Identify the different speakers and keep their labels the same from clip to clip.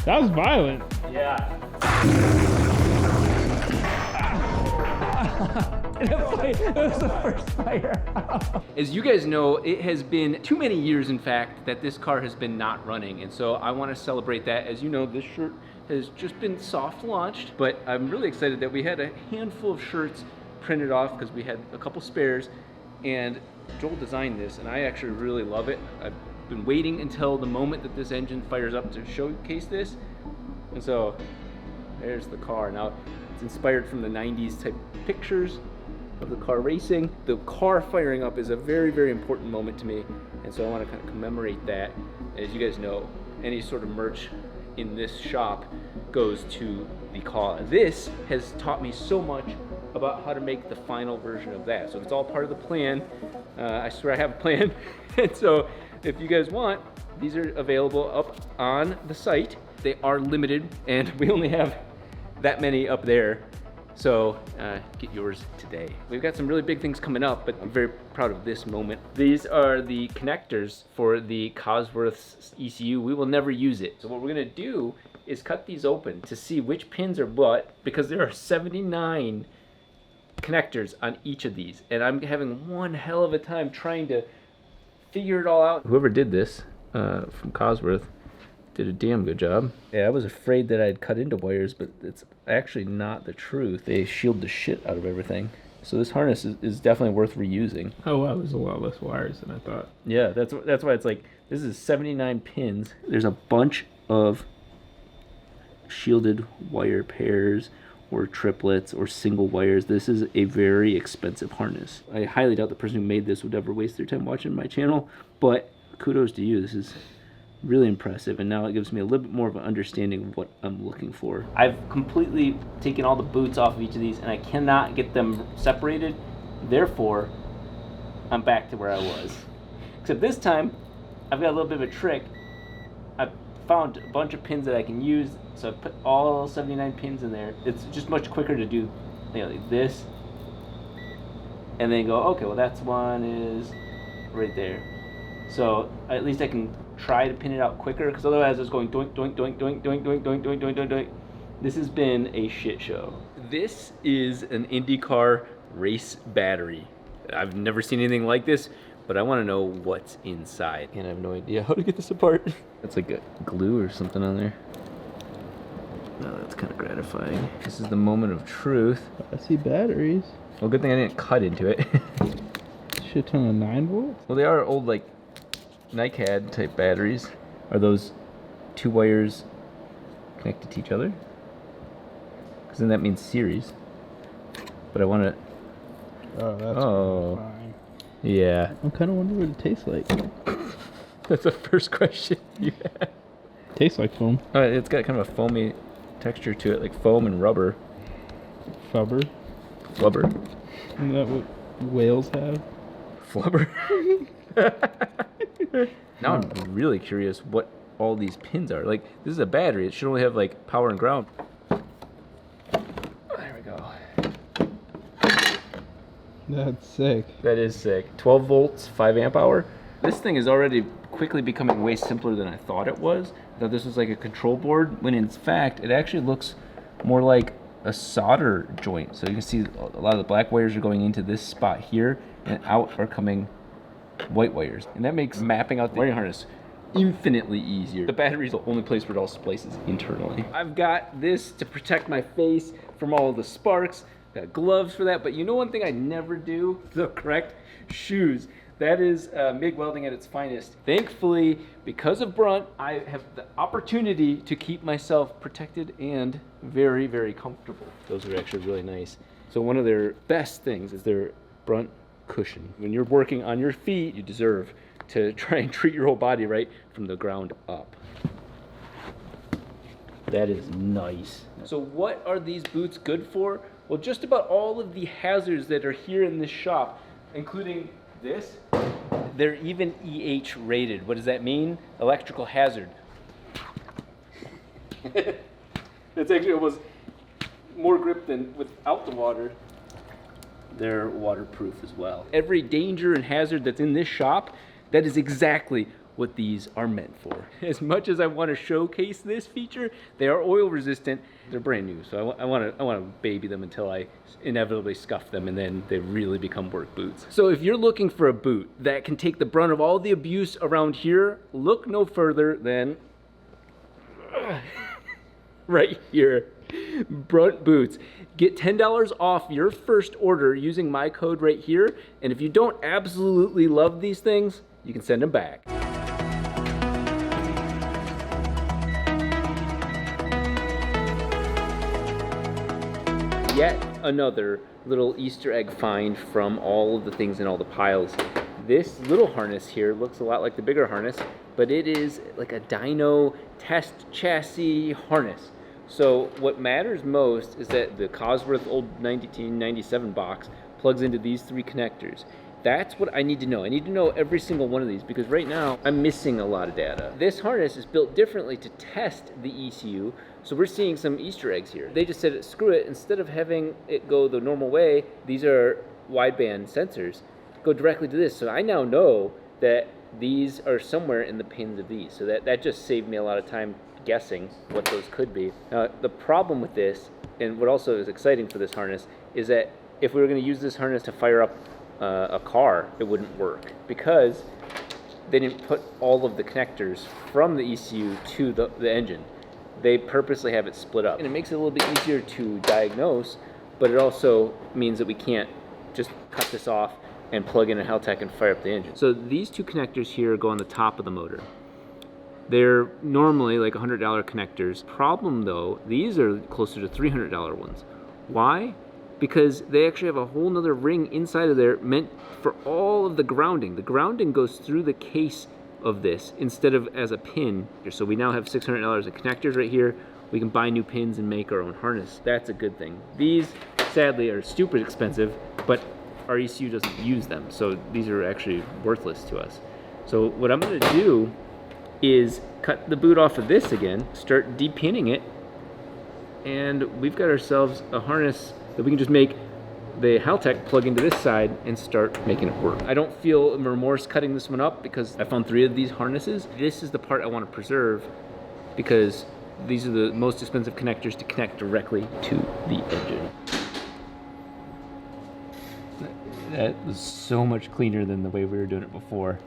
Speaker 1: That was violent.
Speaker 2: Yeah.
Speaker 1: That was the first fire.
Speaker 2: As you guys know, it has been too many years, in fact, that this car has been not running. And so I want to celebrate that. As you know, this shirt has just been soft launched, but I'm really excited that we had a handful of shirts printed off because we had a couple spares, and Joel designed this, and I actually really love it. I've been waiting until the moment that this engine fires up to showcase this. And so there's the car. Now, it's inspired from the 90s type pictures of the car racing. The car firing up is a very, very important moment to me, and so I want to kind of commemorate that. As you guys know, any sort of merch in this shop goes to the cause. This has taught me so much about how to make the final version of that. So it's all part of the plan. I swear I have a plan. And so if you guys want, these are available up on the site. They are limited, and we only have that many up there. So get yours today. We've got some really big things coming up, but I'm very proud of this moment. These are the connectors for the Cosworth's ECU. We will never use it. So what we're gonna do is cut these open to see which pins are what, because there are 79 connectors on each of these. And I'm having one hell of a time trying to figure it all out. Whoever did this from Cosworth did a damn good job. Yeah, I was afraid that I'd cut into wires, but it's actually not the truth. They shield the shit out of everything. So this harness is definitely worth reusing.
Speaker 1: Oh wow, there's a lot less wires than I thought.
Speaker 2: Yeah, that's why it's like, this is 79 pins. There's a bunch of shielded wire pairs or triplets or single wires. This is a very expensive harness. I highly doubt the person who made this would ever waste their time watching my channel, but kudos to you. This is really impressive, and now it gives me a little bit more of an understanding of what I'm looking for. I've completely taken all the boots off of each of these, and I cannot get them separated. Therefore, I'm back to where I was. Except this time, I've got a little bit of a trick. I've found a bunch of pins that I can use, so I've put all 79 pins in there. It's just much quicker to do, you know, like this, and then go, okay, well that's one is right there. So at least I can try to pin it out quicker, because otherwise it's going doink, doink, doink, doink, doink, doink, doink, doink, doink, doink, doink. This has been a shit show. This is an IndyCar race battery. I've never seen anything like this, but I want to know what's inside. And I have no idea how to get this apart. That's like a glue or something on there. No, that's kind of gratifying. This is the moment of truth.
Speaker 1: I see batteries.
Speaker 2: Well, good thing I didn't cut into it.
Speaker 1: Shit ton of 9 volts?
Speaker 2: Well, they are old, like, NiCad type batteries. Are those 2 wires connected to each other? Because then that means series. But I want to...
Speaker 1: Oh, that's fine.
Speaker 2: Yeah.
Speaker 1: I'm kind of wondering what it tastes like.
Speaker 2: That's the first question you had.
Speaker 1: Tastes like foam.
Speaker 2: It's got kind of a foamy texture to it, like foam and rubber.
Speaker 1: Flubber.
Speaker 2: Flubber.
Speaker 1: Isn't that what whales have?
Speaker 2: Flubber. Now I'm really curious what all these pins are. Like, this is a battery. It should only have, like, power and ground. There we go.
Speaker 1: That's sick.
Speaker 2: That is sick. 12 volts, 5 amp hour. This thing is already quickly becoming way simpler than I thought it was. I thought this was like a control board, when in fact, it actually looks more like a solder joint. So you can see a lot of the black wires are going into this spot here, and out are coming white wires. And that makes mapping out the wiring harness infinitely easier. The battery is the only place where it all splices internally. I've got this to protect my face from all the sparks. Got gloves for that, but you know one thing I never do? The correct shoes. That is MIG welding at its finest. Thankfully, because of Brunt, I have the opportunity to keep myself protected and very, very comfortable. Those are actually really nice. So one of their best things is their Brunt cushion. When you're working on your feet, you deserve to try and treat your whole body right from the ground up. That is nice. So what are these boots good for? Well, just about all of the hazards that are here in this shop, including this, they're even EH rated. What does that mean? Electrical hazard. It's actually almost more grip than without the water. They're waterproof as well. Every danger and hazard that's in this shop, that is exactly what these are meant for. As much as I want to showcase this feature, they are oil resistant. They're brand new, so I want to baby them until I inevitably scuff them, and then they really become work boots. So if you're looking for a boot that can take the brunt of all the abuse around here, look no further than right here. Brunt boots. Get $10 off your first order using my code right here, and if you don't absolutely love these things, you can send them back. Yet another little Easter egg find from all of the things in all the piles. This little harness here looks a lot like the bigger harness, but it is like a dyno test chassis harness. So what matters most is that the Cosworth old 1997 box plugs into these 3 connectors. That's what I need to know. I need to know every single one of these because right now I'm missing a lot of data. This harness is built differently to test the ECU, so we're seeing some Easter eggs here. They just said, screw it, instead of having it go the normal way, these are wideband sensors, go directly to this. So I now know that these are somewhere in the pins of these. So that just saved me a lot of time guessing what those could be. Now, the problem with this, and what also is exciting for this harness, is that if we were going to use this harness to fire up a car, it wouldn't work because they didn't put all of the connectors from the ECU to the engine. They purposely have it split up. And it makes it a little bit easier to diagnose, but it also means that we can't just cut this off and plug in a Haltech and fire up the engine. So these 2 connectors here go on the top of the motor. They're normally like $100 connectors. Problem though, these are closer to $300 ones. Why? Because they actually have a whole nother ring inside of there meant for all of the grounding. The grounding goes through the case of this instead of as a pin. So we now have $600 of connectors right here. We can buy new pins and make our own harness. That's a good thing. These, sadly, are stupid expensive, but our ECU doesn't use them. So these are actually worthless to us. So what I'm gonna do is cut the boot off of this again, start depinning it, and we've got ourselves a harness that we can just make the Haltech plug into this side and start making it work. I don't feel remorse cutting this one up because I found 3 of these harnesses. This is the part I want to preserve because these are the most expensive connectors to connect directly to the engine. That was so much cleaner than the way we were doing it before.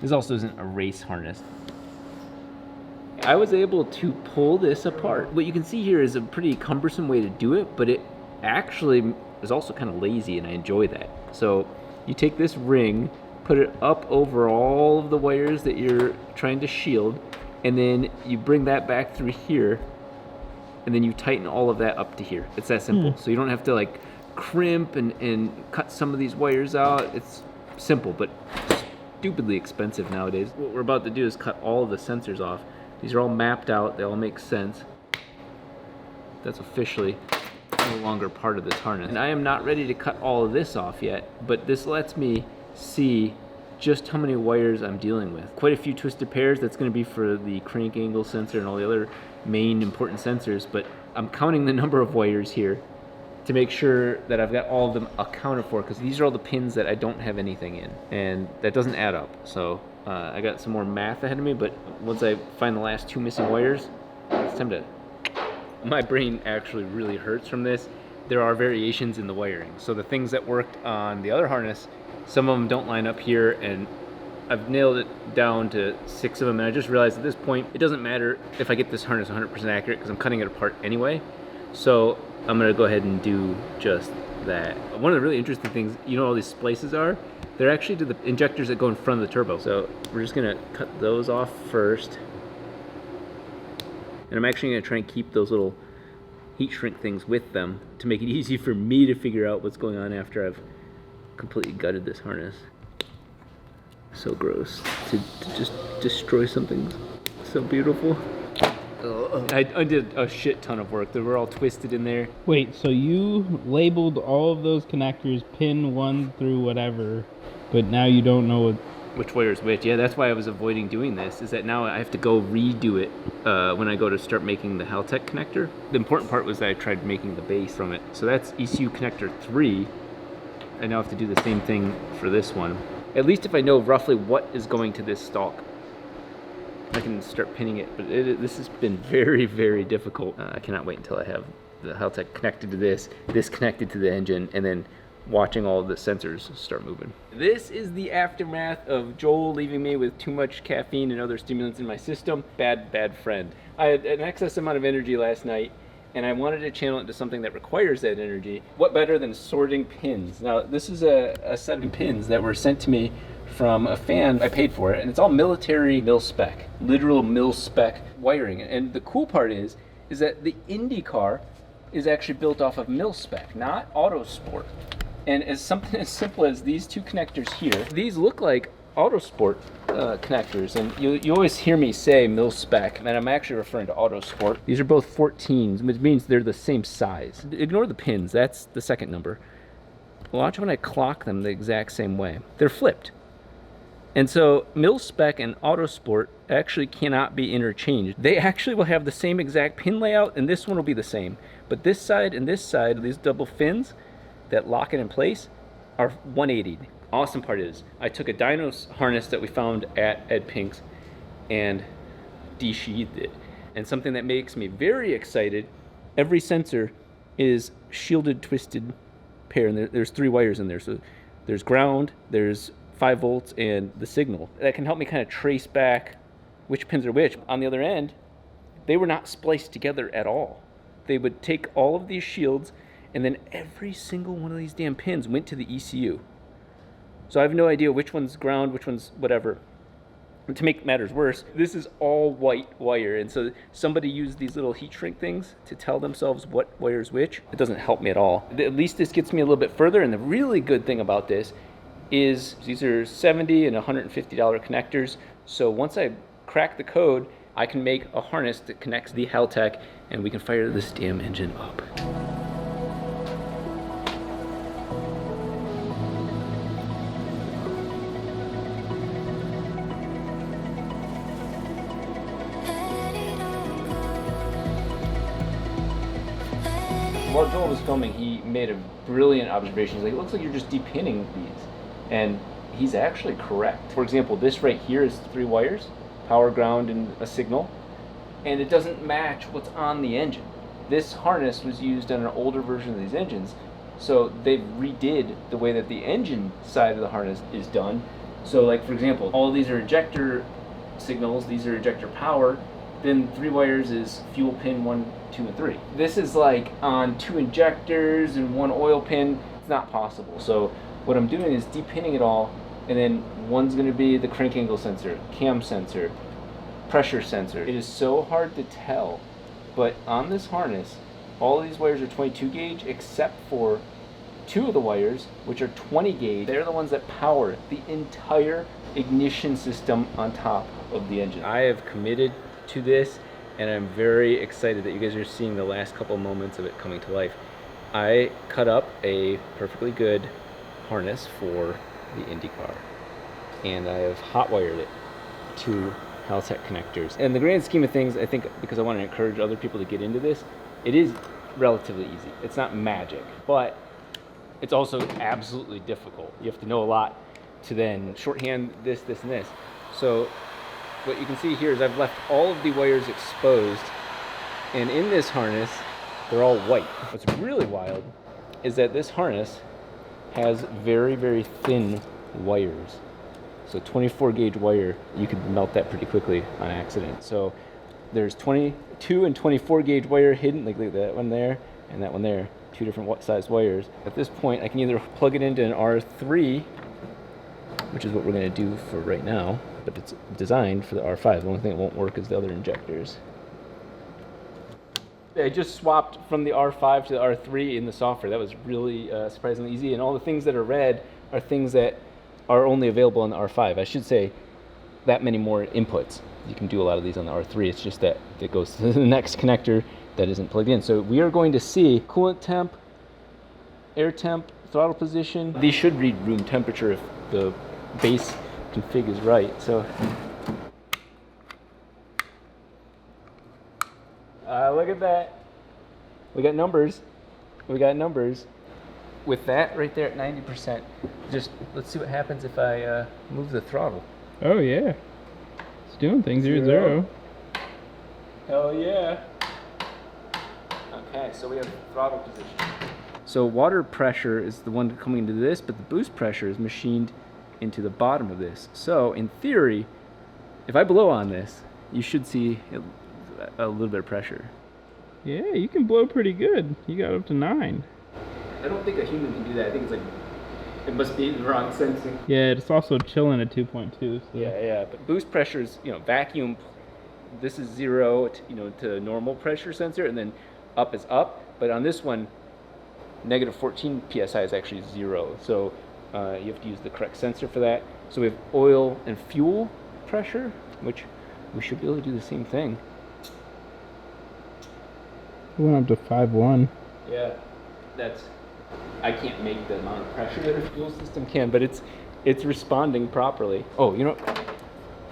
Speaker 2: This also isn't a race harness. I was able to pull this apart. What you can see here is a pretty cumbersome way to do it, but it actually is also kind of lazy, and I enjoy that. So you take this ring, put it up over all of the wires that you're trying to shield, and then you bring that back through here, and then you tighten all of that up to here. It's that simple. So you don't have to like crimp and cut some of these wires out. It's simple, but stupidly expensive nowadays. What we're about to do is cut all of the sensors off. These are all mapped out, they all make sense. That's officially no longer part of this harness. And I am not ready to cut all of this off yet, but this lets me see just how many wires I'm dealing with. Quite a few twisted pairs. That's going to be for the crank angle sensor and all the other main important sensors, but I'm counting the number of wires here to make sure that I've got all of them accounted for, because these are all the pins that I don't have anything in, and that doesn't add up. So I got some more math ahead of me, but once I find the last 2 missing wires, it's time to... My brain actually really hurts from this. There are variations in the wiring. So the things that worked on the other harness, some of them don't line up here, and I've nailed it down to 6 of them, and I just realized at this point, it doesn't matter if I get this harness 100% accurate, because I'm cutting it apart anyway. So I'm gonna go ahead and do just that. One of the really interesting things, you know all these splices are? They're actually to the injectors that go in front of the turbo. So we're just gonna cut those off first. And I'm actually gonna try and keep those little heat shrink things with them to make it easy for me to figure out what's going on after I've completely gutted this harness. So gross to just destroy something so beautiful. I did a shit ton of work. They were all twisted in there.
Speaker 1: Wait, so you labeled all of those connectors pin 1 through whatever, but now you don't know
Speaker 2: which wire is which. Yeah, that's why I was avoiding doing this, is that now I have to go redo it when I go to start making the Haltech connector. The important part was that I tried making the base from it. So that's ECU connector 3. I now have to do the same thing for this one. At least if I know roughly what is going to this stalk, I can start pinning it. But this has been very, very difficult. I cannot wait until I have the Haltech connected to this connected to the engine, and then watching all of the sensors start moving. This is the aftermath of Joel leaving me with too much caffeine and other stimulants in my system. Bad, bad friend. I had an excess amount of energy last night, and I wanted to channel it into something that requires that energy. What better than sorting pins? Now, this is a set of pins that were sent to me from a fan. I paid for it, and it's all military mil-spec, literal mil-spec wiring. And the cool part is that the IndyCar is actually built off of mil-spec, not Autosport. And as something as simple as these two connectors here, these look like Autosport connectors, and you always hear me say mil-spec, and I'm actually referring to Autosport. These are both 14s, which means they're the same size. Ignore the pins, that's the second number. Watch when I clock them the exact same way. They're flipped. And so mil-spec and Autosport actually cannot be interchanged. They actually will have the same exact pin layout, and this one will be the same. But this side and this side, these double fins that lock it in place, are 180. Awesome part is, I took a dyno harness that we found at Ed Pink's and de-sheathed it. And something that makes me very excited, every sensor is shielded twisted pair, and there's 3 wires in there. So there's ground, there's 5 volts, and the signal. That can help me kind of trace back which pins are which. On the other end, they were not spliced together at all. They would take all of these shields, and then every single one of these damn pins went to the ECU. So I have no idea which one's ground, which one's whatever. And to make matters worse, this is all white wire, and so somebody used these little heat shrink things to tell themselves what wire's which. It doesn't help me at all. At least this gets me a little bit further, and the really good thing about this is these are $70 and $150 connectors. So once I crack the code, I can make a harness that connects the Haltech, and we can fire this damn engine up. While Joel was filming, he made a brilliant observation. He's like, it looks like you're just depinning these. And he's actually correct. For example, this right here is 3 wires, power, ground, and a signal. And it doesn't match what's on the engine. This harness was used on an older version of these engines. So they redid the way that the engine side of the harness is done. So like, for example, all these are injector signals, these are injector power. Then 3 wires is fuel pin 1, 2, and 3. This is like on 2 injectors and 1 oil pin. It's not possible. So what I'm doing is depinning it all, and then one's going to be the crank angle sensor, cam sensor, pressure sensor. It is so hard to tell, but on this harness, all of these wires are 22 gauge except for 2 of the wires, which are 20 gauge. They're the ones that power the entire ignition system on top of the engine. I have committed to this, and I'm very excited that you guys are seeing the last couple moments of it coming to life. I cut up a perfectly good harness for the IndyCar, and I have hot wired it to Haltech connectors. In the grand scheme of things, I think because I want to encourage other people to get into this, it is relatively easy. It's not magic, but it's also absolutely difficult. You have to know a lot to then shorthand this, this, and this. So what you can see here is I've left all of the wires exposed, and in this harness, they're all white. What's really wild is that this harness has very, very thin wires. So 24 gauge wire, you could melt that pretty quickly on accident. So there's 22 and 24 gauge wire hidden, like that one there and that one there, 2 different size wires. At this point, I can either plug it into an R3, which is what we're going to do for right now, but it's designed for the R5. The only thing that won't work is the other injectors. I just swapped from the R5 to the R3 in the software. That was really surprisingly easy, and all the things that are red are things that are only available on the R5. I should say that many more inputs. You can do a lot of these on the R3. It's just that it goes to the next connector that isn't plugged in. So we are going to see coolant temp, air temp, throttle position. These should read room temperature if the base config is right. So look at that. We got numbers. We got numbers. with that right there at 90%, just let's see what happens if I move the throttle.
Speaker 1: Oh yeah, it's doing things. You're at 0.
Speaker 2: Hell yeah. Okay, so we have throttle position. So water pressure is the one coming into this, but the boost pressure is machined into the bottom of this. So in theory, if I blow on this, you should see a little bit of pressure.
Speaker 1: Yeah, you can blow pretty good. You got up to 9.
Speaker 2: I don't think a human can do that. I think it's like, it must be the wrong sensing.
Speaker 1: Yeah, it's also chilling at 2.2. So.
Speaker 2: Yeah, but boost pressure is, vacuum. This is 0, to normal pressure sensor, and then up is up. But on this one, negative 14 psi is actually 0. So you have to use the correct sensor for that. So we have oil and fuel pressure, which we should be able to do the same thing.
Speaker 1: We went up to 5.1.
Speaker 2: Yeah, I can't make the amount of pressure that a fuel system can, but it's responding properly. Oh,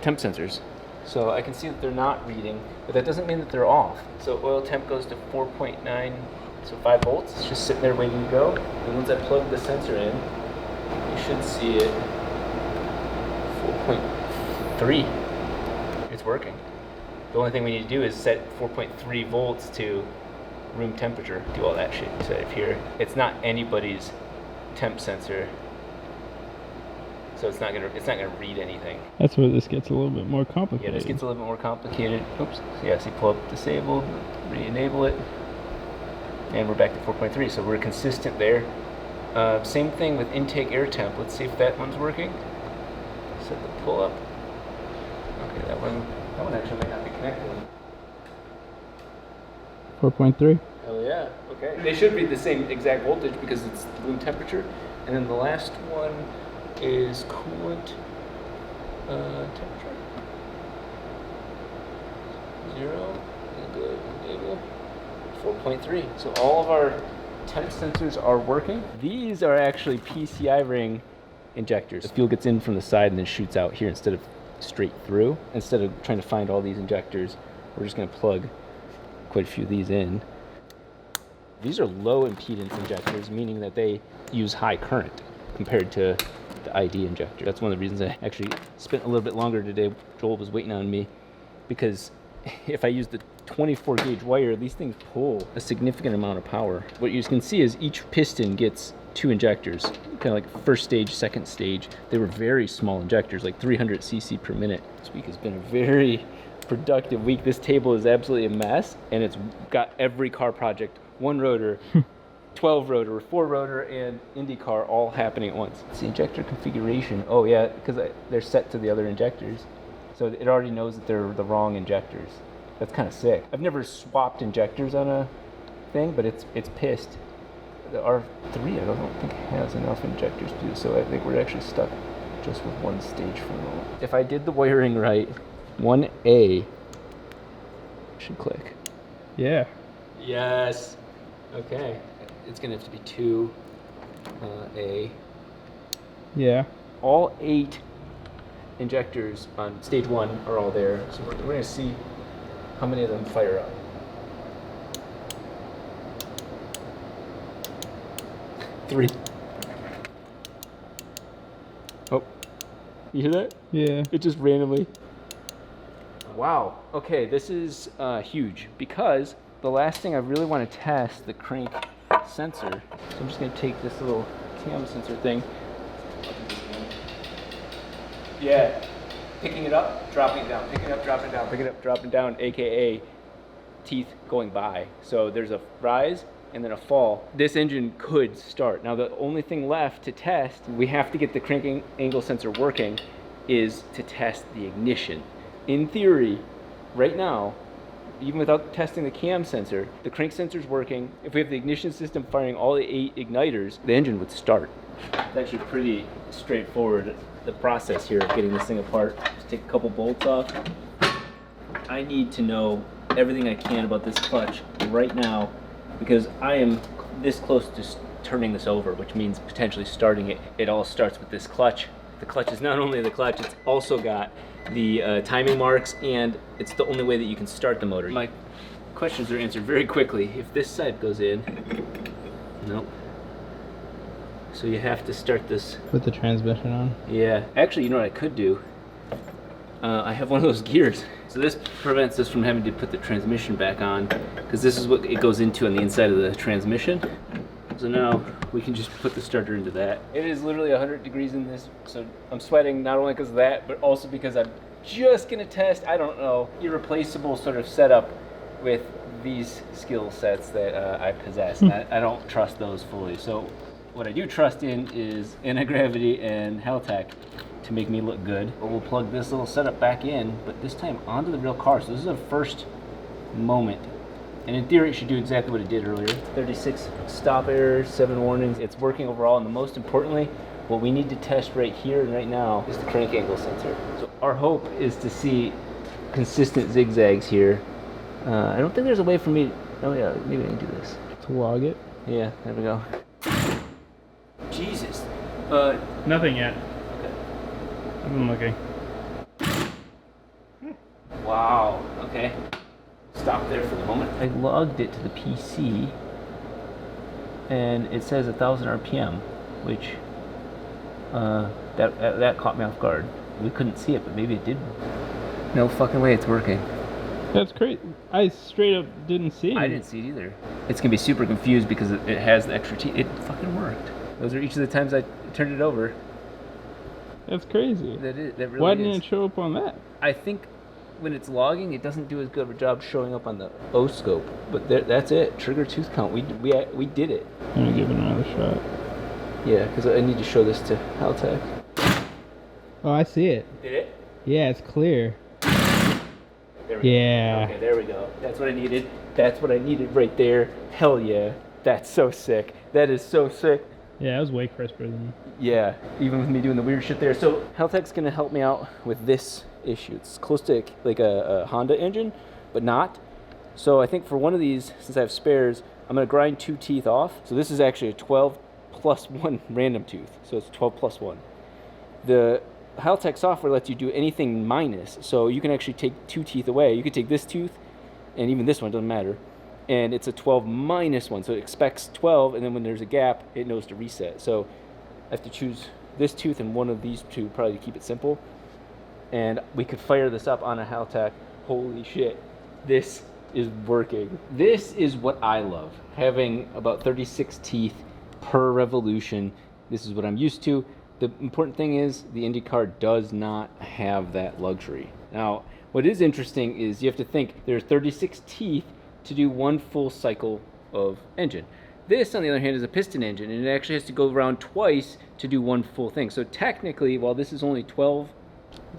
Speaker 2: temp sensors. So I can see that they're not reading, but that doesn't mean that they're off. So oil temp goes to 4.9, so 5 volts. It's just sitting there waiting to go. And once I plug the sensor in, you should see it 4.3. It's working. The only thing we need to do is set 4.3 volts to room temperature. Do all that shit inside of here. It's not anybody's temp sensor, so it's not gonna read anything.
Speaker 1: That's where this gets a little bit more complicated.
Speaker 2: Yeah, this gets a little bit more complicated. Oops. So yeah, see, pull up disabled, re-enable it, and we're back to 4.3. So we're consistent there. Same thing with intake air temp. Let's see if that one's working. Set the pull up. Okay, that one actually might not be connected.
Speaker 1: 4.3.
Speaker 2: Hell yeah. Okay. They should read the same exact voltage because it's room temperature. And then the last one is coolant temperature. 0. Good. Enable. 4.3. So all of our temp sensors are working. These are actually PCI ring injectors. The fuel gets in from the side and then shoots out here instead of straight through. Instead of trying to find all these injectors, we're just going to plug quite a few of these in. These are low impedance injectors, meaning that they use high current compared to the ID injector. That's one of the reasons I actually spent a little bit longer today. Joel was waiting on me because if I use the 24 gauge wire, these things pull a significant amount of power. What you can see is each piston gets 2 injectors, kind of like first stage, second stage. They were very small injectors, like 300 cc per minute. This week has been a very productive week. This table is absolutely a mess, and it's got every car project, 1 rotor, 12 rotor, 4 rotor, and IndyCar all happening at once. It's the injector configuration. Oh yeah, because they're set to the other injectors. So it already knows that they're the wrong injectors. That's kind of sick. I've never swapped injectors on a thing, but it's pissed. The R3, I don't think has enough injectors to do so. I think we're actually stuck just with 1 stage for the moment. If I did the wiring right, 1A should click.
Speaker 1: Yeah.
Speaker 2: Yes. Okay. It's gonna have to be 2A.
Speaker 1: Yeah.
Speaker 2: All 8 injectors on stage 1 are all there. So we're gonna see how many of them fire up. 3. Oh, you hear that?
Speaker 1: Yeah.
Speaker 2: It just randomly. Wow. Okay, this is huge because the last thing I really want to test the crank sensor. So I'm just going to take this little cam sensor thing. Yeah. Picking it up, dropping it down. Picking it up, dropping it down. Picking it up, dropping it down, aka teeth going by. So there's a rise and then a fall. This engine could start. Now the only thing left to test, we have to get the cranking angle sensor working, is to test the ignition. In theory, right now, even without testing the cam sensor, the crank sensor's working. If we have the ignition system firing all the 8 igniters, the engine would start. It's actually pretty straightforward, the process here of getting this thing apart. Just take a couple bolts off. I need to know everything I can about this clutch right now because I am this close to turning this over, which means potentially starting it. It all starts with this clutch. The clutch is not only the clutch, it's also got the timing marks, and it's the only way that you can start the motor. My questions are answered very quickly. If this side goes in, nope. So you have to start this.
Speaker 1: Put the transmission on.
Speaker 2: Yeah, actually, you know what I could do? I have one of those gears. So this prevents us from having to put the transmission back on, because this is what it goes into on the inside of the transmission. So now we can just put the starter into that. It is literally 100 degrees in this, so I'm sweating not only because of that, but also because I'm just gonna test, I don't know, irreplaceable sort of setup with these skill sets that I possess. And I don't trust those fully. So what I do trust in is anti-gravity and Haltech to make me look good. But we'll plug this little setup back in, but this time onto the real car. So this is the first moment. And in theory, it should do exactly what it did earlier. 36 stop errors, 7 warnings. It's working overall, and the most importantly, what we need to test right here and right now is the crank angle sensor. So our hope is to see consistent zigzags here. I don't think there's a way for me, oh yeah, maybe I can do this.
Speaker 1: To log it?
Speaker 2: Yeah, there we go. Jesus.
Speaker 1: Nothing yet.
Speaker 2: Okay.
Speaker 1: I've been looking.
Speaker 2: Wow, okay. Stop there for the moment. I logged it to the PC, and it says 1,000 RPM, which that caught me off guard. We couldn't see it, but maybe it did. No fucking way it's working.
Speaker 1: That's great. I straight up didn't see it.
Speaker 2: I didn't see it either. It's gonna be super confused because it has the extra T. It fucking worked. Those are each of the times I turned it over.
Speaker 1: That's crazy.
Speaker 2: That really
Speaker 1: Why didn't it show up on that?
Speaker 2: I think when it's logging, it doesn't do as good of a job showing up on the O-scope. But that's it. Trigger tooth count. We did it.
Speaker 1: I'm gonna give it another shot.
Speaker 2: Yeah, because I need to show this to Haltech.
Speaker 1: Oh, I see it.
Speaker 2: Did it?
Speaker 1: Yeah, it's clear.
Speaker 2: There we go.
Speaker 1: Yeah.
Speaker 2: Okay, there we go. That's what I needed. That's what I needed right there. Hell yeah. That's so sick. That is so sick.
Speaker 1: Yeah, it was way crisper than.
Speaker 2: Yeah, even with me doing the weird shit there. So Haltech's gonna help me out with this issue. It's close to like a Honda engine, but not. So I think for one of these, since I have spares, I'm gonna grind 2 teeth off. So this is actually a 12 plus 1 random tooth. So it's 12 plus 1. The Haltech software lets you do anything minus. So you can actually take 2 teeth away. You could take this tooth, and even this one, doesn't matter. And it's a 12 minus 1. So it expects 12, and then when there's a gap, it knows to reset. So I have to choose this tooth and one of these two, probably to keep it simple. And we could fire this up on a Haltech. Holy shit, this is working. This is what I love, having about 36 teeth per revolution. This is what I'm used to. The important thing is the IndyCar does not have that luxury. Now, what is interesting is you have to think there are 36 teeth to do 1 full cycle of engine. This, on the other hand, is a piston engine, and it actually has to go around twice to do 1 full thing. So technically, while this is only 12,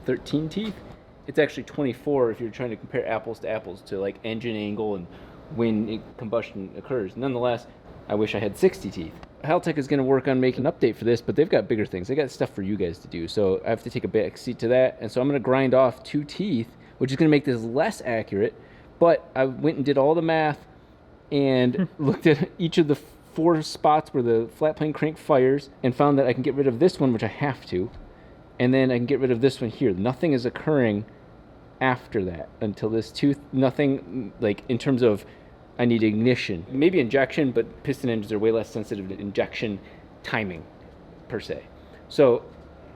Speaker 2: 13 teeth, it's actually 24 if you're trying to compare apples to apples to like engine angle and when combustion occurs. Nonetheless, I wish I had 60 teeth. Haltech is going to work on making an update for this, but they've got bigger things. They got stuff for you guys to do, so I have to take a back seat to that. And so I'm going to grind off 2 teeth, which is going to make this less accurate. But I went and did all the math and looked at each of the 4 spots where the flat plane crank fires and found that I can get rid of this one, which I have to, and then I can get rid of this one here. Nothing is occurring after that until this tooth, nothing like in terms of I need ignition. Maybe injection, but piston engines are way less sensitive to injection timing per se. So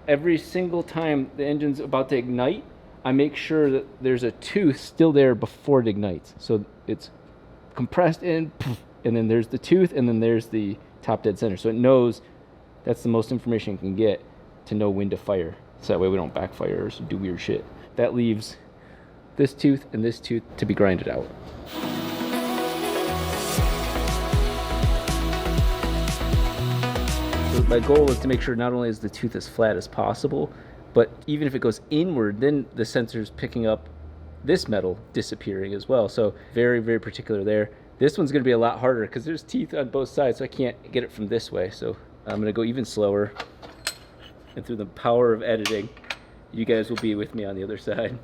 Speaker 2: every single time the engine's about to ignite, I make sure that there's a tooth still there before it ignites. So it's compressed in, and then there's the tooth, and then there's the top dead center. So it knows that's the most information it can get to know when to fire. So that way we don't backfire or do weird shit. That leaves this tooth and this tooth to be grinded out. So my goal is to make sure not only is the tooth as flat as possible, but even if it goes inward, then the sensor's picking up this metal disappearing as well. So very, very particular there. This one's gonna be a lot harder because there's teeth on both sides, so I can't get it from this way. So I'm gonna go even slower. And through the power of editing, you guys will be with me on the other side.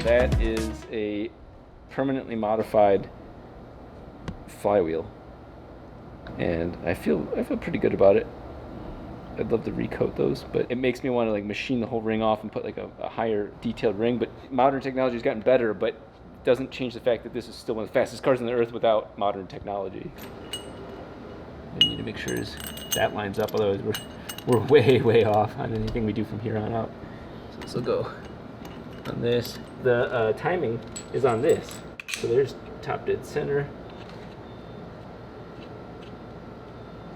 Speaker 2: That is a permanently modified flywheel, and I feel pretty good about it. I'd love to recoat those, but it makes me want to like machine the whole ring off and put like a higher detailed ring. But modern technology has gotten better, but doesn't change the fact that this is still one of the fastest cars on the earth without modern technology. I need to make sure that lines up, otherwise we're way off on anything we do from here on out. So this will go on this. The timing is on this. So there's top dead center.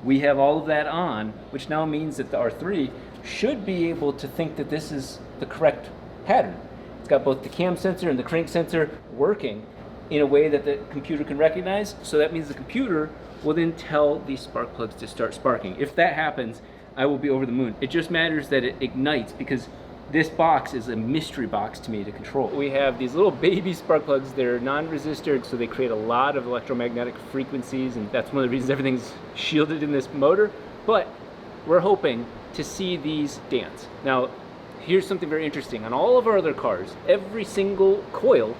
Speaker 2: We have all of that on, which now means that the R3 should be able to think that this is the correct pattern. It's got both the cam sensor and the crank sensor working in a way that the computer can recognize. So that means the computer will then tell these spark plugs to start sparking. If that happens, I will be over the moon. It just matters that it ignites, because this box is a mystery box to me to control. We have these little baby spark plugs. They're non-resistor, so they create a lot of electromagnetic frequencies, and that's one of the reasons everything's shielded in this motor. But we're hoping to see these dance. Now, here's something very interesting. On all of our other cars, every single coil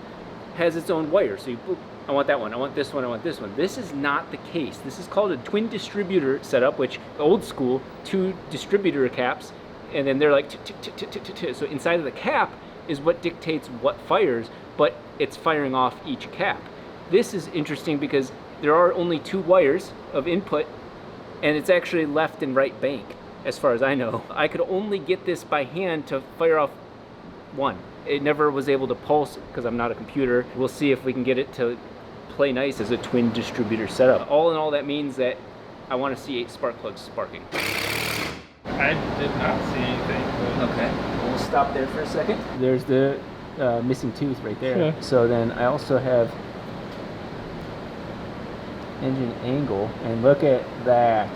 Speaker 2: has its own wire. So you, I want that one, I want this one, I want this one. This is not the case. This is called a twin distributor setup, which old school, 2 distributor caps, and then they're like, so inside of the cap is what dictates what fires, but it's firing off each cap. This is interesting because there are only 2 wires of input, and it's actually left and right bank, as far as I know. I could only get this by hand to fire off one. It never was able to pulse because I'm not a computer. We'll see if we can get it to play nice as a twin distributor setup. All in all, that means that I want to see 8 spark plugs sparking.
Speaker 1: I did not see anything. But...
Speaker 2: Okay, we'll stop there for a second. There's the missing tooth right there.
Speaker 1: Yeah.
Speaker 2: So then I also have engine angle, and look at that.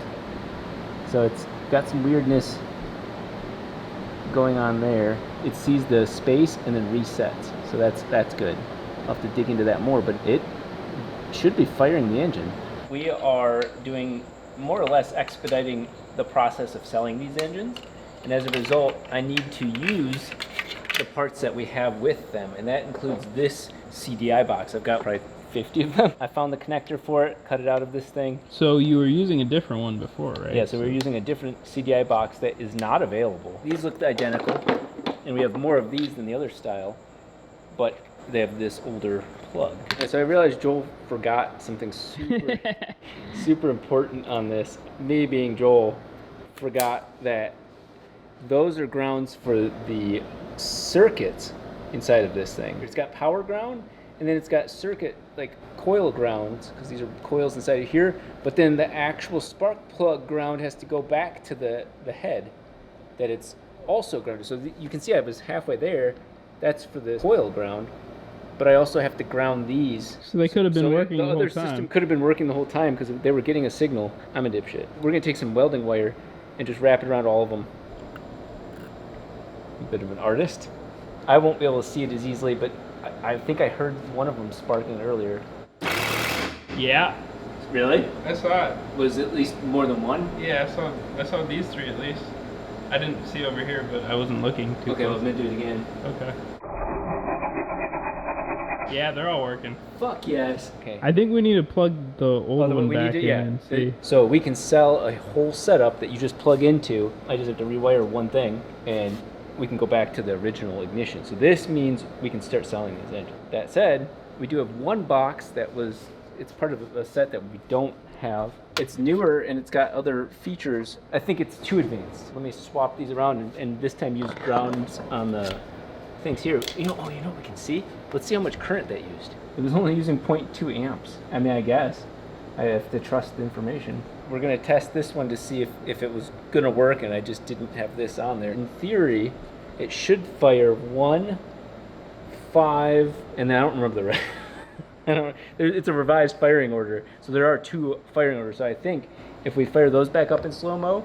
Speaker 2: So it's got some weirdness going on there. It sees the space and then resets. So that's good. I'll have to dig into that more, but it should be firing the engine. We are doing more or less expediting the process of selling these engines, and as a result I need to use the parts that we have with them, and that includes this CDI box. I've got probably 50 of them. I found the connector for it, cut it out of this thing.
Speaker 1: So you were using a different one before, right?
Speaker 2: Yeah, so we're using a different CDI box that is not available. These look identical, and we have more of these than the other style, but they have this older plug. And so I realized Joel forgot something super important on this. Me being Joel, forgot that those are grounds for the circuits inside of this thing. It's got power ground, and then it's got circuit, like coil grounds, because these are coils inside of here, but then the actual spark plug ground has to go back to the head that it's also grounded. So you can see I was halfway there. That's for the coil ground, but I also have to ground these.
Speaker 1: So they could have been working the whole time.
Speaker 2: The other system could have been working the whole time because they were getting a signal. I'm a dipshit. We're going to take some welding wire and just wrap it around all of them. A bit of an artist. I won't be able to see it as easily, but I think I heard one of them sparking earlier.
Speaker 1: Yeah.
Speaker 2: Really?
Speaker 1: I saw it.
Speaker 2: Was it at least more than one?
Speaker 1: Yeah, I saw these 3 at least. I didn't see over here, but I wasn't looking too
Speaker 2: Okay, well,
Speaker 1: close.
Speaker 2: I'm gonna do it again.
Speaker 1: Okay. Yeah, they're all working.
Speaker 2: Fuck yes. Okay.
Speaker 1: I think we need to plug the old one back in and see.
Speaker 2: So we can sell a whole setup that you just plug into. I just have to rewire one thing, and we can go back to the original ignition. So this means we can start selling these engines. That said, we do have one box that it's part of a set that we don't have. It's newer and it's got other features. I think it's too advanced. Let me swap these around and this time use grounds on the things here. You know what we can see? Let's see how much current that used. It was only using 0.2 amps. I mean, I guess I have to trust the information. We're gonna test this one to see if it was gonna work, and I just didn't have this on there. In theory, it should fire 1, 5, and then I don't remember the rest. It's a revised firing order, so there are 2 firing orders. So I think if we fire those back up in slow-mo,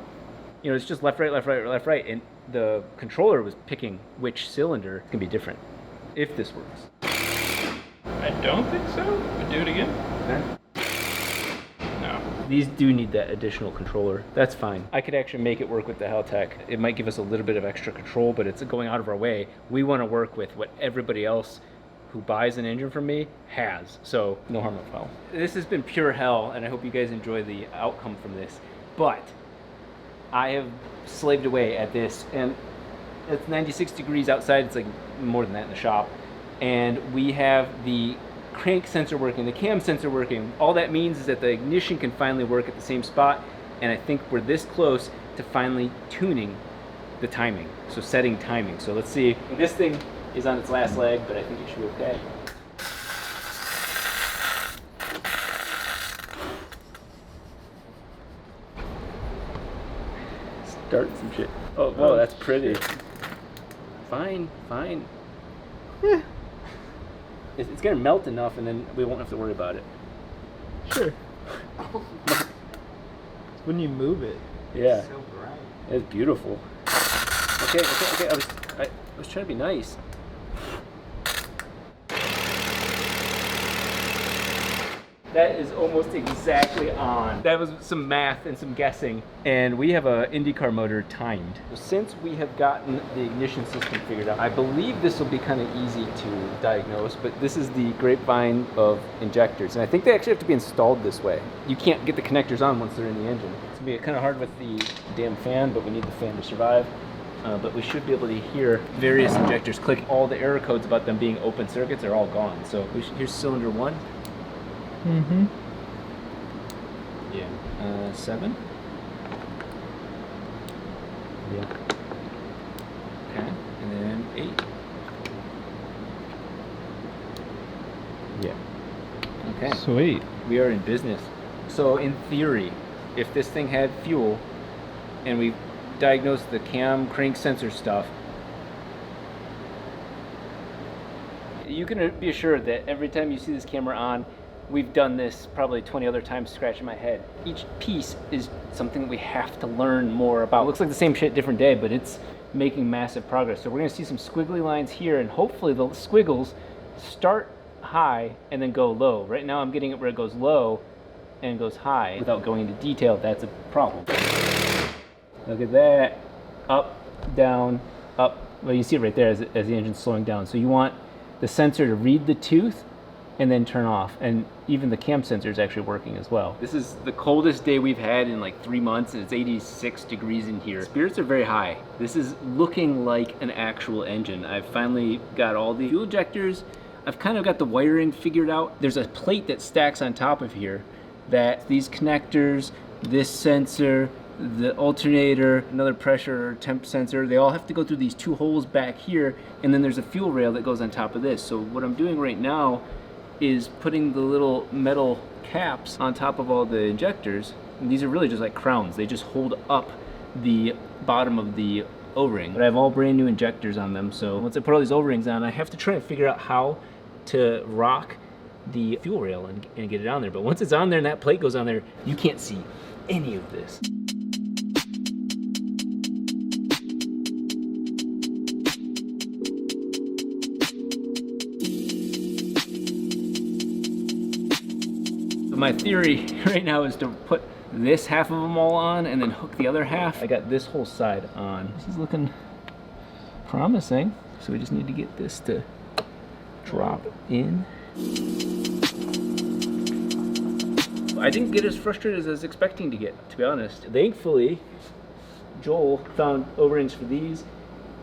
Speaker 2: it's just left, right, left, right, left, right, and the controller was picking which cylinder. It can be different, if this works.
Speaker 1: I don't think so. But do it again.
Speaker 2: Okay.
Speaker 1: No.
Speaker 2: These do need that additional controller. That's fine. I could actually make it work with the Haltech. It might give us a little bit of extra control, but it's going out of our way. We want to work with what everybody else who buys an engine from me has, so no harm, no foul. This has been pure hell, and I hope you guys enjoy the outcome from this, but I have slaved away at this, and it's 96 degrees outside. It's like more than that in the shop, and we have the crank sensor working, the cam sensor working. All that means is that the ignition can finally work at the same spot, and I think we're this close to finally tuning the timing, so setting timing. So let's see. This thing is on its last leg, but I think it should be okay. Start some shit. Oh, whoa, that's pretty. Fine, fine. Yeah. It's gonna melt enough, and then we won't have to worry about it.
Speaker 1: Sure. When you move it.
Speaker 2: Yeah.
Speaker 1: It's so bright.
Speaker 2: It's beautiful. Okay. I was trying to be nice. That is almost exactly on. That was some math and some guessing. And we have a IndyCar motor timed. Since we have gotten the ignition system figured out, I believe this will be kind of easy to diagnose, but this is the grapevine of injectors. And I think they actually have to be installed this way. You can't get the connectors on once they're in the engine. It's gonna be kind of hard with the damn fan, but we need the fan to survive. But we should be able to hear various injectors click. All the error codes about them being open circuits are all gone. So here's cylinder 1.
Speaker 1: Mm-hmm.
Speaker 2: Yeah. 7. Yeah. Okay. And then 8. Yeah. Okay.
Speaker 1: Sweet.
Speaker 2: We are in business. So in theory, if this thing had fuel and we diagnosed the cam crank sensor stuff, you can be assured that every time you see this camera on, we've done this probably 20 other times, scratching my head. Each piece is something that we have to learn more about. It looks like the same shit, different day, but it's making massive progress. So we're gonna see some squiggly lines here, and hopefully the squiggles start high and then go low. Right now I'm getting it where it goes low and goes high. Without going into detail, that's a problem. Look at that. Up, down, up. Well, you see it right there as the engine's slowing down. So you want the sensor to read the tooth and then turn off. And even the cam sensor is actually working as well. This is the coldest day we've had in like 3 months, and it's 86 degrees in here. Spirits are very high. This is looking like an actual engine. I've finally got all the fuel injectors. I've kind of got the wiring figured out. There's a plate that stacks on top of here that these connectors, this sensor, the alternator, another pressure or temp sensor, they all have to go through these 2 holes back here, and then there's a fuel rail that goes on top of this. So what I'm doing right now is putting the little metal caps on top of all the injectors. And these are really just like crowns. They just hold up the bottom of the O-ring. But I have all brand new injectors on them, so once I put all these O-rings on, I have to try and figure out how to rock the fuel rail and get it on there. But once it's on there and that plate goes on there, you can't see any of this. My theory right now is to put this half of them all on and then hook the other half. I got this whole side on. This is looking promising. So we just need to get this to drop in. I didn't get as frustrated as I was expecting to get, to be honest. Thankfully, Joel found O-rings for these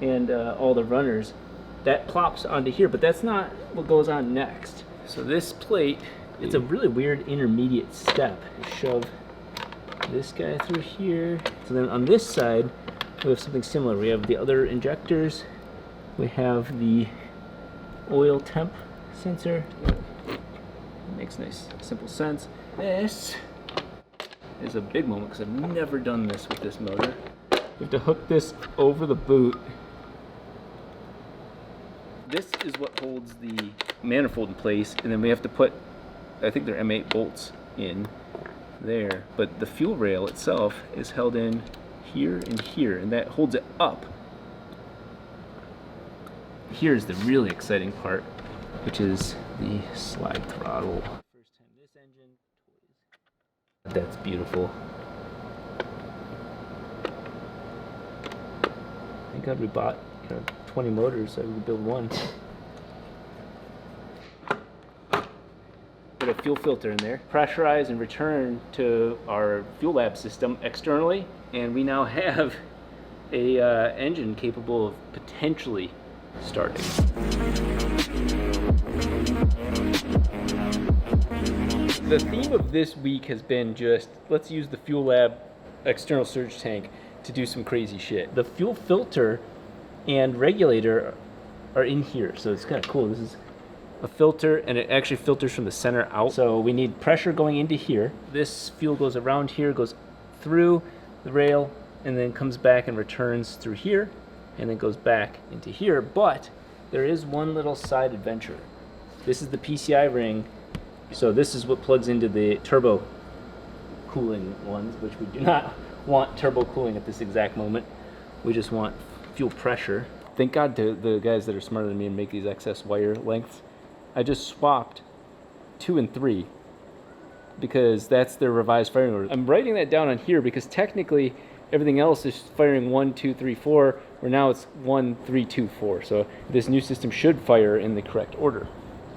Speaker 2: and all the runners. That plops onto here, but that's not what goes on next. So this plate, it's a really weird intermediate step. Shove this guy through here. So then on this side, we have something similar. We have the other injectors. We have the oil temp sensor. Makes nice, simple sense. This is a big moment because I've never done this with this motor. We have to hook this over the boot. This is what holds the manifold in place, and then we have to put, I think they're M8 bolts in there, but the fuel rail itself is held in here and here, and that holds it up. Here's the really exciting part, which is the slide throttle. First time this engine, that's beautiful. Thank God we bought 20 motors so we could build one. Put a fuel filter in there, pressurize and return to our fuel lab system externally, and we now have a engine capable of potentially starting. The theme of this week has been just, let's use the Fuel Lab external surge tank to do some crazy shit. The fuel filter and regulator are in here, so it's kind of cool. This is a filter, and it actually filters from the center out. So we need pressure going into here. This fuel goes around here, goes through the rail, and then comes back and returns through here, and then goes back into here. But there is one little side adventure. This is the PCI ring. So this is what plugs into the turbo cooling ones, which we do not want turbo cooling at this exact moment. We just want fuel pressure. Thank God to the guys that are smarter than me and make these excess wire lengths. I just swapped 2 and 3 because that's their revised firing order. I'm writing that down on here because technically everything else is firing 1, 2, 3, 4, where now it's 1, 3, 2, 4. So this new system should fire in the correct order.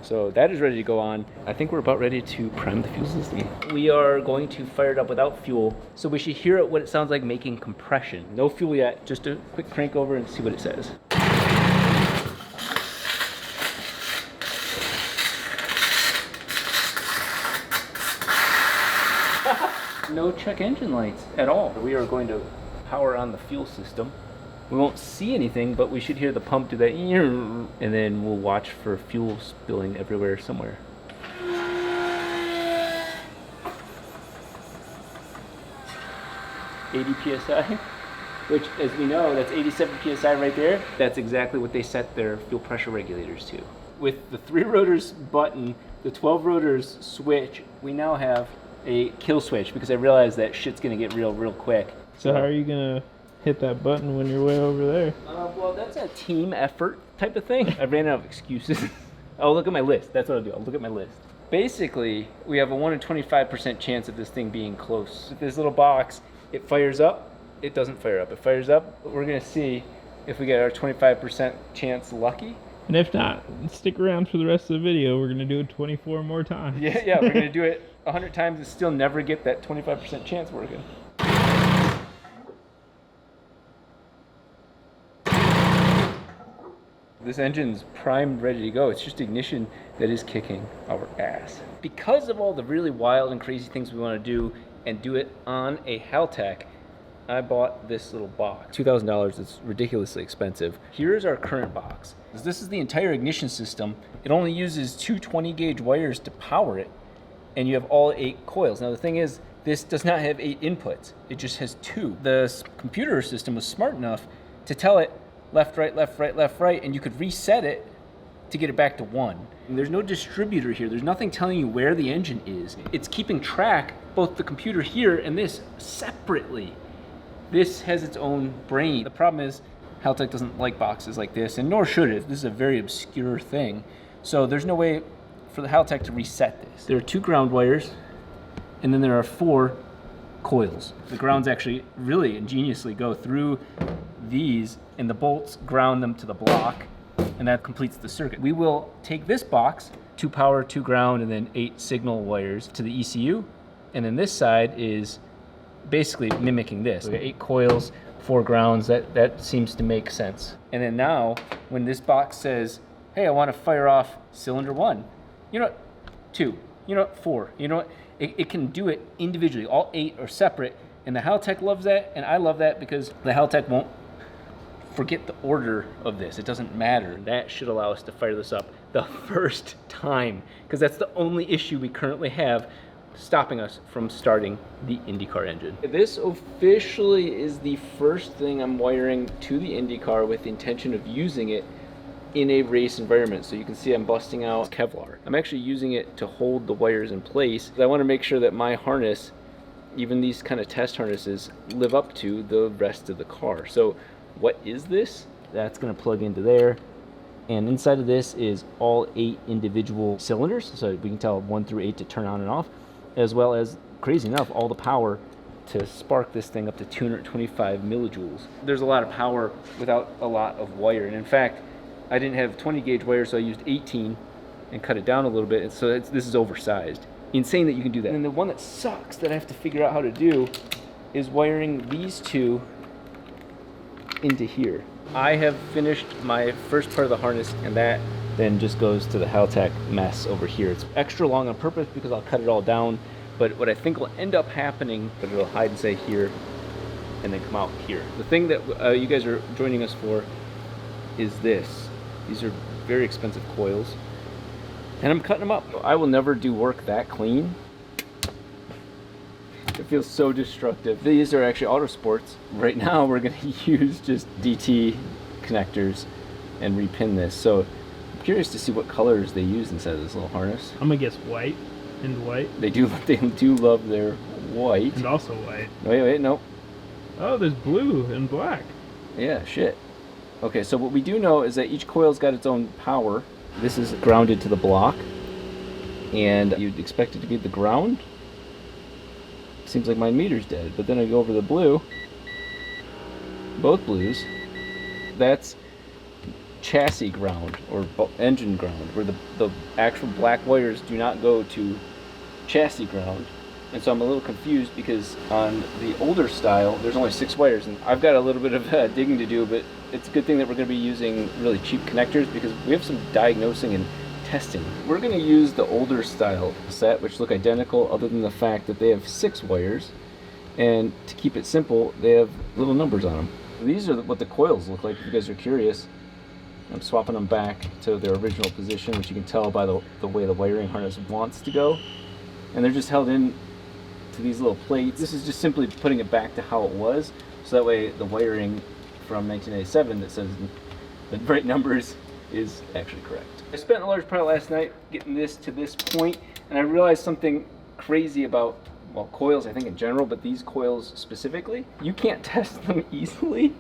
Speaker 2: So that is ready to go on. I think we're about ready to prime the fuel system. We are going to fire it up without fuel, so we should hear what it sounds like making compression. No fuel yet, just a quick crank over and see what it says. No check engine lights at all. We are going to power on the fuel system. We won't see anything, but we should hear the pump do that, and then we'll watch for fuel spilling everywhere somewhere. "80 psi, which, as we know, that's 87 psi right there. That's exactly what they set their fuel pressure regulators to. With the 3 rotors button, the 12 rotors switch, we now have a kill switch because I realized that shit's gonna get real quick.
Speaker 1: So how are you gonna hit that button when you're way over there?
Speaker 2: Well, that's a team effort type of thing. I ran out of excuses. Oh, look at my list. That's what I'll do. I'll look at my list. Basically, we have a 1 in 25% chance of this thing being close. With this little box, it fires up, it doesn't fire up. It fires up, we're gonna see if we get our 25% chance lucky.
Speaker 1: And if not, stick around for the rest of the video. We're gonna do it 24 more times.
Speaker 2: Yeah, we're gonna do it 100 times and still never get that 25% chance working. This engine's primed, ready to go. It's just ignition that is kicking our ass. Because of all the really wild and crazy things we want to do and do it on a Haltech, I bought this little box. $2,000, it's ridiculously expensive. Here's our current box. This is the entire ignition system. It only uses 2 20-gauge wires to power it, and you have all 8 coils. Now the thing is, this does not have 8 inputs. It just has 2. The computer system was smart enough to tell it left, right, left, right, left, right, and you could reset it to get it back to 1. And there's no distributor here. There's nothing telling you where the engine is. It's keeping track, both the computer here and this, separately. This has its own brain. The problem is, Haltech doesn't like boxes like this, and nor should it. This is a very obscure thing. So there's no way for the Haltech to reset this. There are 2 ground wires, and then there are 4 coils. The grounds actually really ingeniously go through these, and the bolts ground them to the block, and that completes the circuit. We will take this box, 2 power, 2 ground, and then 8 signal wires to the ECU, and then this side is basically mimicking this. We got 8 coils, 4 grounds. That seems to make sense. And then now, when this box says, hey, I want to fire off cylinder 1, you know what, 2, you know what, 4, you know what, it can do it individually. All 8 are separate, and the Haltech loves that, and I love that because the Haltech won't forget the order of this. It doesn't matter. That should allow us to fire this up the first time, because that's the only issue we currently have stopping us from starting the IndyCar engine. This officially is the first thing I'm wiring to the IndyCar with the intention of using it in a race environment. So you can see I'm busting out Kevlar. I'm actually using it to hold the wires in place. I want to make sure that my harness, even these kind of test harnesses, live up to the rest of the car. So what is this? That's going to plug into there. And inside of this is all 8 individual cylinders. So we can tell 1 through 8 to turn on and off, as well as, crazy enough, all the power to spark this thing up to 225 millijoules. There's a lot of power without a lot of wire. And in fact, I didn't have 20 gauge wire, so I used 18 and cut it down a little bit. And so this is oversized. Insane that you can do that. And the one that sucks that I have to figure out how to do is wiring these 2 into here. I have finished my first part of the harness, and that then just goes to the Haltech mess over here. It's extra long on purpose because I'll cut it all down, but what I think will end up happening, but it'll hide and say here, and then come out here. The thing that you guys are joining us for is this. These are very expensive coils, and I'm cutting them up. I will never do work that clean. It feels so destructive. These are actually auto sports. Right now we're gonna use just DT connectors and repin this. So I'm curious to see what colors they use inside of this little harness.
Speaker 1: I'm gonna guess white and white.
Speaker 2: They do love their white.
Speaker 1: And also white.
Speaker 2: Wait, no.
Speaker 1: Oh, there's blue and black.
Speaker 2: Yeah, shit. Okay, so what we do know is that each coil's got its own power. This is grounded to the block, and you'd expect it to be the ground. Seems like my meter's dead, but then I go over the blue, both blues, that's chassis ground or engine ground, where the actual black wires do not go to chassis ground. And so I'm a little confused because on the older style, there's only 6 wires, and I've got a little bit of digging to do, but it's a good thing that we're going to be using really cheap connectors because we have some diagnosing and testing. We're going to use the older style set, which look identical other than the fact that they have 6 wires, and to keep it simple, they have little numbers on them. These are what the coils look like if you guys are curious. I'm swapping them back to their original position, which you can tell by the way the wiring harness wants to go, and they're just held in to these little plates. This is just simply putting it back to how it was, so that way the wiring from 1987 that says the right numbers is actually correct. I spent a large part of last night getting this to this point, and I realized something crazy about, well, coils I think in general, but these coils specifically. You can't test them easily,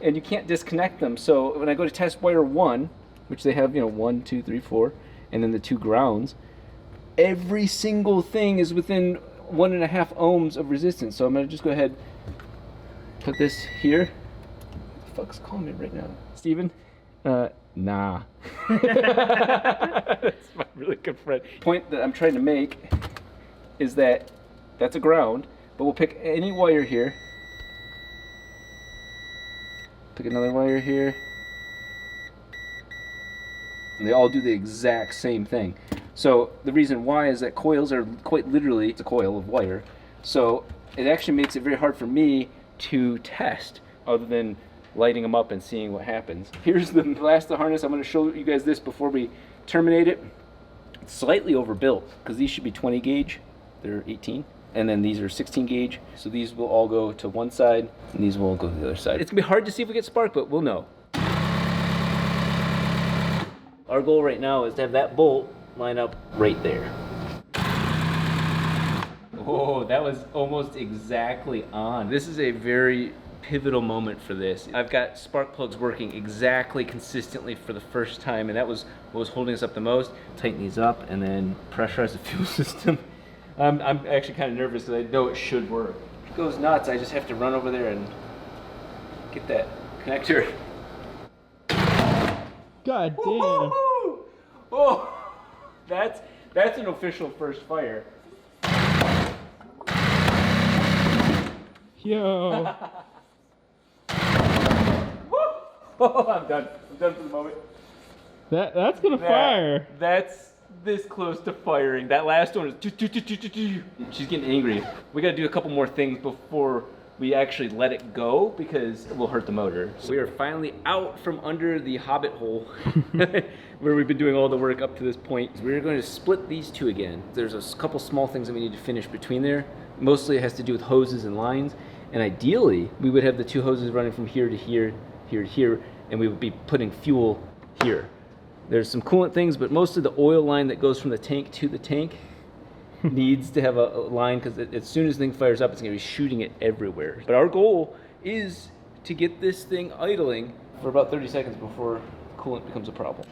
Speaker 2: and you can't disconnect them. So when I go to test wire 1, which they have, 1, 2, 3, 4, and then the 2 grounds, every single thing is within 1.5 ohms of resistance. So I'm gonna just go ahead, put this here. What the fuck's calling me right now? Steven? Nah. That's my really good friend. Point that I'm trying to make is that that's a ground, but we'll pick any wire here. Pick another wire here. And they all do the exact same thing. So the reason why is that coils are quite literally, it's a coil of wire. So it actually makes it very hard for me to test other than lighting them up and seeing what happens. Here's the last of the harness. I'm going to show you guys this before we terminate it. It's slightly overbuilt because these should be 20 gauge. They're 18. And then these are 16 gauge. So these will all go to one side and these will all go to the other side. It's going to be hard to see if we get spark, but we'll know. Our goal right now is to have that bolt line up right there. Whoa, that was almost exactly on. This is a very pivotal moment for this. I've got spark plugs working exactly consistently for the first time, and that was what was holding us up the most. Tighten these up and then pressurize the fuel system. I'm actually kind of nervous because I know it should work. If it goes nuts, I just have to run over there and get that connector.
Speaker 1: God damn.
Speaker 2: Woo-hoo! Oh, that's an official first fire.
Speaker 1: Yo.
Speaker 2: Oh, I'm done. I'm done for the moment.
Speaker 1: That's gonna fire.
Speaker 2: That's this close to firing. That last one is. She's getting angry. We gotta do a couple more things before we actually let it go because it will hurt the motor. So we are finally out from under the hobbit hole where we've been doing all the work up to this point. We're going to split these two again. There's a couple small things that we need to finish between there. Mostly it has to do with hoses and lines. And ideally, we would have the 2 hoses running from here to here, here to here, and we would be putting fuel here. There's some coolant things, but most of the oil line that goes from the tank to the tank needs to have a line because as soon as the thing fires up, it's going to be shooting it everywhere. But our goal is to get this thing idling for about 30 seconds before coolant becomes a problem.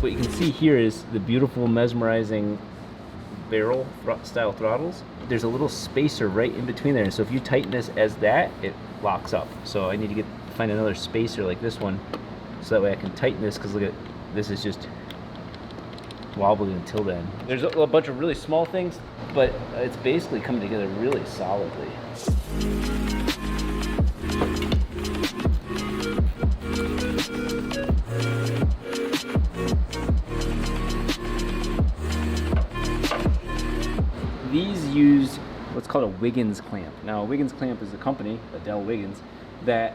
Speaker 2: What you can see here is the beautiful mesmerizing barrel style throttles. There's a little spacer right in between there, and so if you tighten this as that, it locks up. So I need to find another spacer like this one so that way I can tighten this, because look at this is just wobbly until then. There's a bunch of really small things, but it's basically coming together really solidly. These use what's called a Wiggins clamp. Now, a Wiggins clamp is a company, Adele Wiggins, that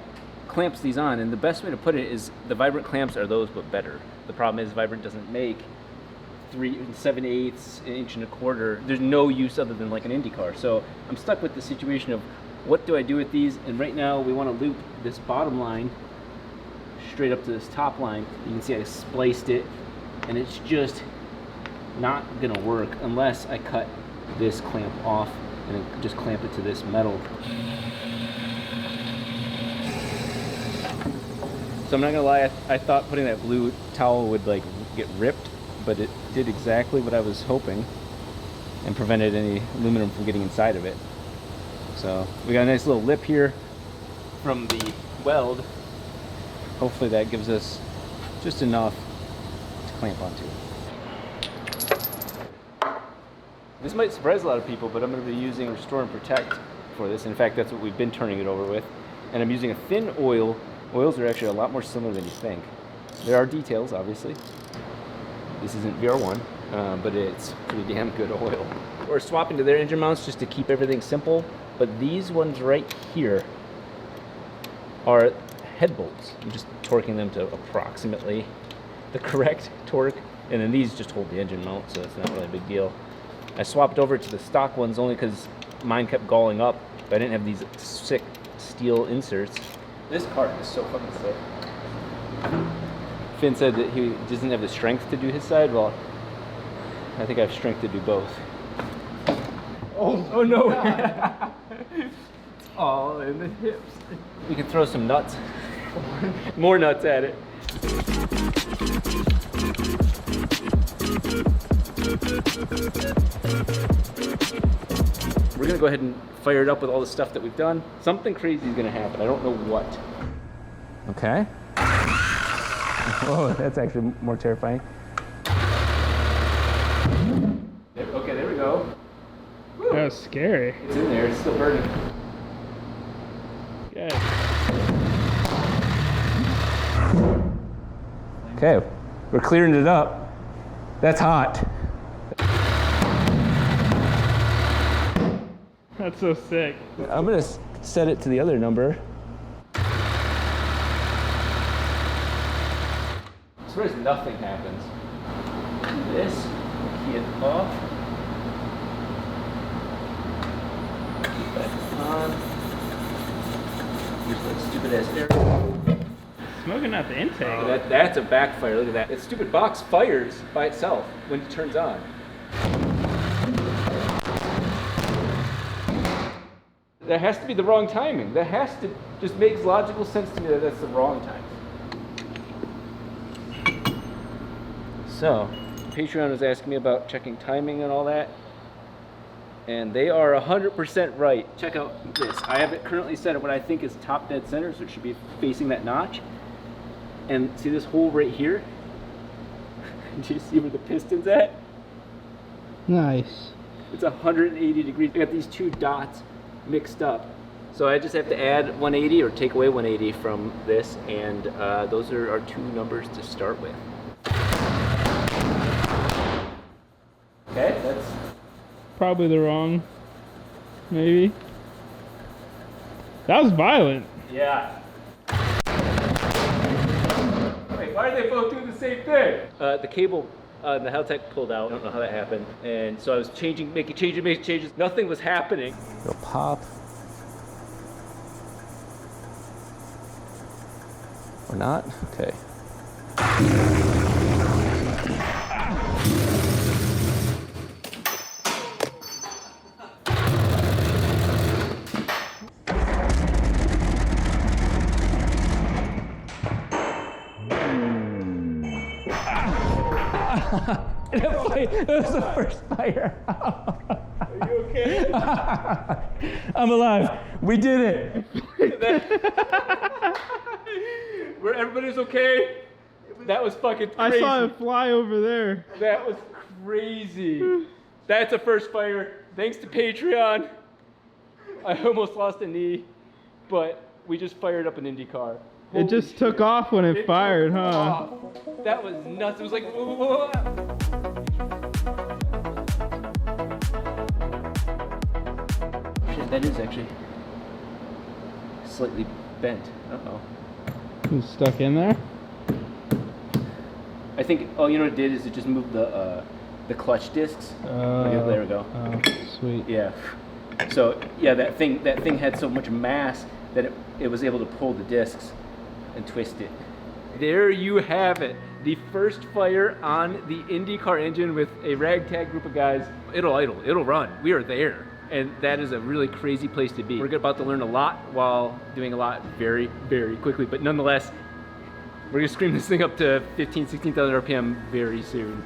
Speaker 2: clamps these on, and the best way to put it is the Vibrant clamps are those but better. The problem is Vibrant doesn't make 3 7/8, an inch and a quarter. There's no use other than like an IndyCar. So I'm stuck with the situation of what do I do with these? And right now we want to loop this bottom line straight up to this top line. You can see I spliced it, and it's just not gonna work unless I cut this clamp off and then just clamp it to this metal. So I'm not gonna lie, I thought putting that blue towel would like get ripped, but it did exactly what I was hoping and prevented any aluminum from getting inside of it. So we got a nice little lip here from the weld. Hopefully that gives us just enough to clamp onto. This might surprise a lot of people, but I'm going to be using Restore and Protect for this. In fact, that's what we've been turning it over with. And I'm using a thin oil. Oils are actually a lot more similar than you think. There are details, obviously. This isn't VR1, but it's pretty damn good oil. We're swapping to their engine mounts just to keep everything simple, but these ones right here are head bolts. I'm just torquing them to approximately the correct torque, and then these just hold the engine mount, so it's not really a big deal. I swapped over to the stock ones only because mine kept galling up, but I didn't have these sick steel inserts. This cart is so fucking sick. Finn said that he doesn't have the strength to do his side. Well, I think I have strength to do both. Oh no! It's all in the hips. We can throw some nuts, more nuts at it. We're gonna go ahead and fire it up with all the stuff that we've done. Something crazy is gonna happen. I don't know what. Okay. Whoa, that's actually more terrifying. Okay, there we go. Woo.
Speaker 1: That was scary.
Speaker 2: It's in there. It's still burning.
Speaker 1: Good.
Speaker 2: Okay, we're clearing it up. That's hot.
Speaker 1: That's so sick.
Speaker 2: I'm gonna set it to the other number. I'm surprised nothing happens. This, key it off. Keep that on. Here's that stupid ass air.
Speaker 1: Smoking out the intake.
Speaker 2: Oh, that's a backfire. Look at that. That stupid box fires by itself when it turns on. That has to be the wrong timing. That has to just makes logical sense to me that that's the wrong time. So, Patreon was asking me about checking timing and all that, and they are 100% right. Check out this. I have it currently set at what I think is top dead center, so it should be facing that notch. And see this hole right here? Do you see where the piston's at?
Speaker 1: Nice.
Speaker 2: It's 180 degrees. I got these two dots mixed up. So I just have to add 180 or take away 180 from this, and those are our two numbers to start with. Okay, that's
Speaker 1: Probably the wrong, maybe. That was violent.
Speaker 2: yeah. Wait, why did they both do the same thing? The cable, the Haltech pulled out. I don't know how that happened. And so I was making changes. Nothing was happening. It'll pop. Or not? Okay. That was the first fire.
Speaker 1: Are you okay?
Speaker 2: I'm alive. We did it. Where everybody's okay. That was fucking crazy.
Speaker 1: I saw it fly over there.
Speaker 2: That was crazy. That's a first fire. Thanks to Patreon. I almost lost a knee, but we just fired up an IndyCar.
Speaker 1: It just took off when it fired, huh?
Speaker 2: Off. That was nuts. It was like, whoa. Shit, that is actually slightly bent. Uh-oh.
Speaker 1: It's stuck in there?
Speaker 2: I think, oh, you know what it did is it just moved the clutch discs. There we go.
Speaker 1: Oh, sweet.
Speaker 2: Yeah. So yeah, that thing had so much mass that it was able to pull the discs and twist it. There you have it. The first fire on the IndyCar engine with a ragtag group of guys. It'll idle, it'll run. We are there. And that is a really crazy place to be. We're about to learn a lot while doing a lot very, very quickly. But nonetheless, we're gonna scream this thing up to 15, 16,000 RPM very soon.